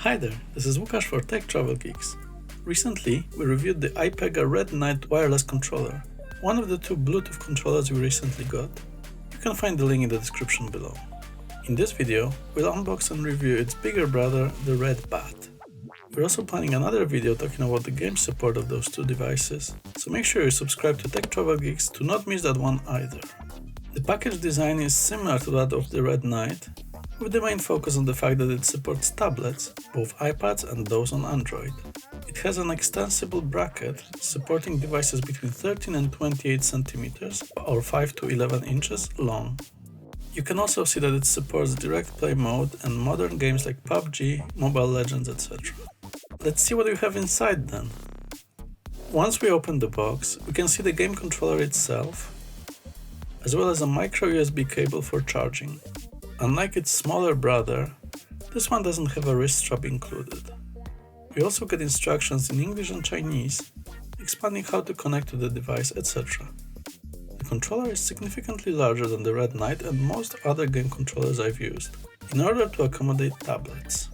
Hi there, this is Lukasz for Tech Travel Geeks. Recently, we reviewed the iPega Red Bat wireless controller, one of the two Bluetooth controllers we recently got. You can find the link in the description below. In this video, we'll unbox and review its bigger brother, the Red Bat. We're also planning another video talking about the game support of those two devices, so make sure you subscribe to Tech Travel Geeks to not miss that one either. The package design is similar to that of the Red Bat, with the main focus on the fact that it supports tablets, both iPads and those on Android. It has an extensible bracket supporting devices between 13 and 28 cm or 5 to 11 inches long. You can also see that it supports direct play mode and modern games like PUBG, Mobile Legends, etc. Let's see what we have inside then. Once we open the box, we can see the game controller itself, as well as a micro USB cable for charging. Unlike its smaller brother, this one doesn't have a wrist strap included. We also get instructions in English and Chinese, explaining how to connect to the device, etc. The controller is significantly larger than the Red Bat and most other game controllers I've used, in order to accommodate tablets.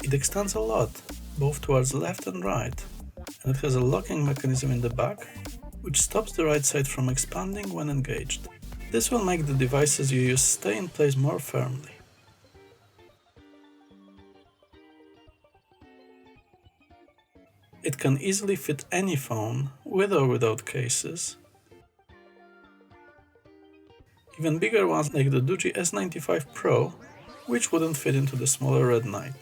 It extends a lot, both towards left and right, and it has a locking mechanism in the back, which stops the right side from expanding when engaged. This will make the devices you use stay in place more firmly. It can easily fit any phone, with or without cases. Even bigger ones like the Geeks Pro, which wouldn't fit into the smaller Red Bat.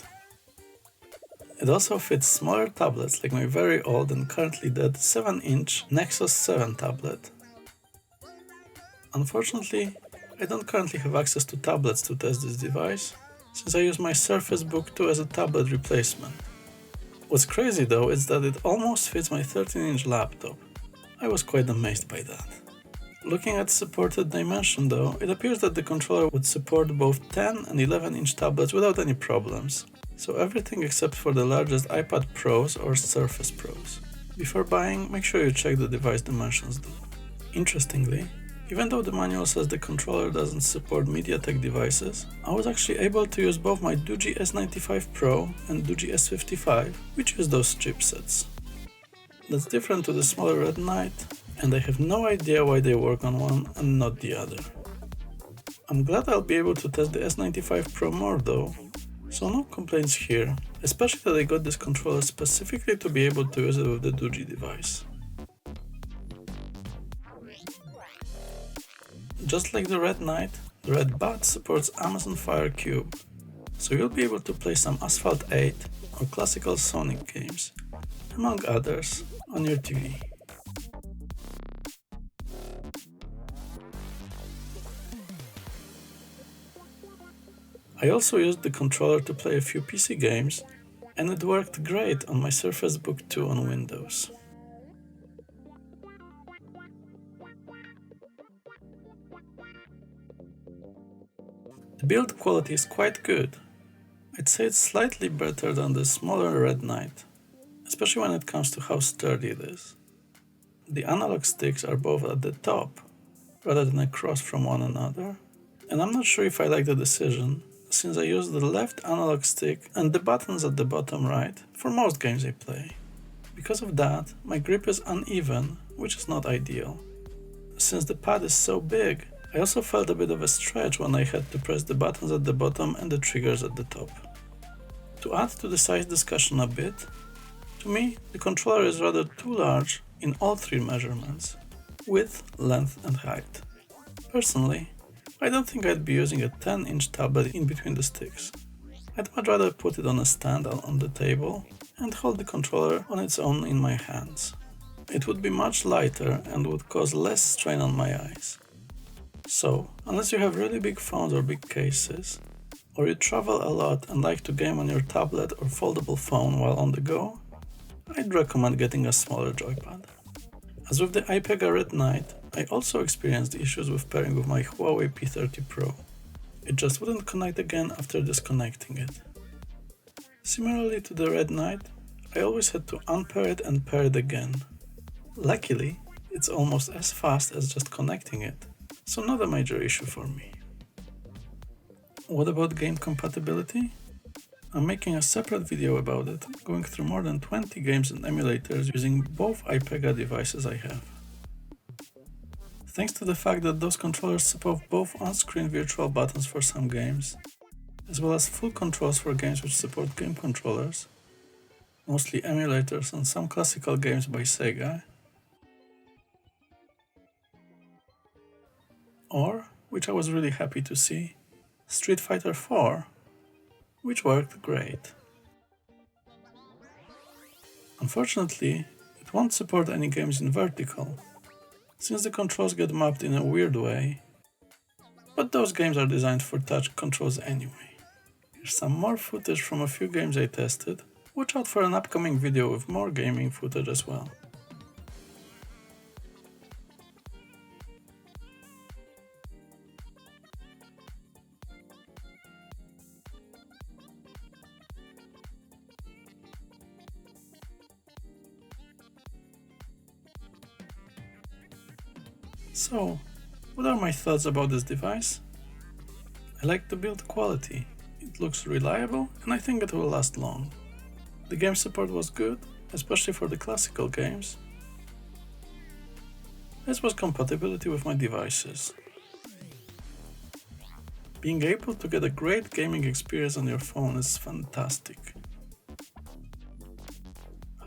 It also fits smaller tablets like my very old and currently dead 7-inch Nexus 7 tablet. Unfortunately, I don't currently have access to tablets to test this device, since I use my Surface Book 2 as a tablet replacement. What's crazy though is that it almost fits my 13-inch laptop. I was quite amazed by that. Looking at supported dimension though, it appears that the controller would support both 10 and 11-inch tablets without any problems, so everything except for the largest iPad Pros or Surface Pros. Before buying, make sure you check the device dimensions though. Interestingly, even though the manual says the controller doesn't support MediaTek devices, I was actually able to use both my Geeks Pro and Geeks, which use those chipsets. That's different to the smaller Red Bat, and I have no idea why they work on one and not the other. I'm glad I'll be able to test the S95 Pro more though, so no complaints here, especially that I got this controller specifically to be able to use it with the Geeks device. Just like the Red Bat, the Red Bat supports Amazon Fire Cube, so you'll be able to play some Asphalt 8 or classical Sonic games, among others, on your TV. I also used the controller to play a few PC games, and it worked great on my Surface Book 2 on Windows. The build quality is quite good. I'd say it's slightly better than the smaller Red Bat, especially when it comes to how sturdy it is. The analog sticks are both at the top, rather than across from one another, and I'm not sure if I like the decision, since I use the left analog stick and the buttons at the bottom right for most games I play. Because of that, my grip is uneven, which is not ideal. Since the pad is so big, I also felt a bit of a stretch when I had to press the buttons at the bottom and the triggers at the top. To add to the size discussion a bit, to me, the controller is rather too large in all three measurements: width, length and height. Personally, I don't think I'd be using a 10-inch tablet in between the sticks. I'd much rather put it on a stand on the table and hold the controller on its own in my hands. It would be much lighter and would cause less strain on my eyes. So, unless you have really big phones or big cases, or you travel a lot and like to game on your tablet or foldable phone while on the go, I'd recommend getting a smaller joypad. As with the iPega Red Bat, I also experienced issues with pairing with my Huawei P30 Pro. It just wouldn't connect again after disconnecting it. Similarly to the Red Bat, I always had to unpair it and pair it again. Luckily, it's almost as fast as just connecting it, so not a major issue for me. What about game compatibility? I'm making a separate video about it, going through more than 20 games and emulators using both iPega devices I have. Thanks to the fact that those controllers support both on-screen virtual buttons for some games, as well as full controls for games which support game controllers, mostly emulators and some classical games by Sega, or, which I was really happy to see, Street Fighter 4, which worked great. Unfortunately, it won't support any games in vertical, since the controls get mapped in a weird way, but those games are designed for touch controls anyway. Here's some more footage from a few games I tested. Watch out for an upcoming video with more gaming footage as well. So, what are my thoughts about this device? I like the build quality. It looks reliable and I think it will last long. The game support was good, especially for the classical games, as was compatibility with my devices. Being able to get a great gaming experience on your phone is fantastic.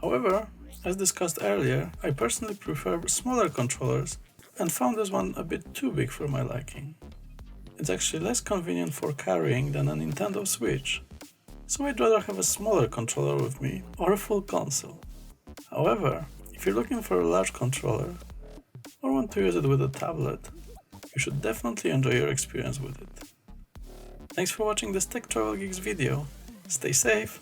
However, as discussed earlier, I personally prefer smaller controllers and found this one a bit too big for my liking. It's actually less convenient for carrying than a Nintendo Switch, so I'd rather have a smaller controller with me or a full console. However, if you're looking for a large controller or want to use it with a tablet, you should definitely enjoy your experience with it. Thanks for watching this Tech Travel Geeks video. Stay safe!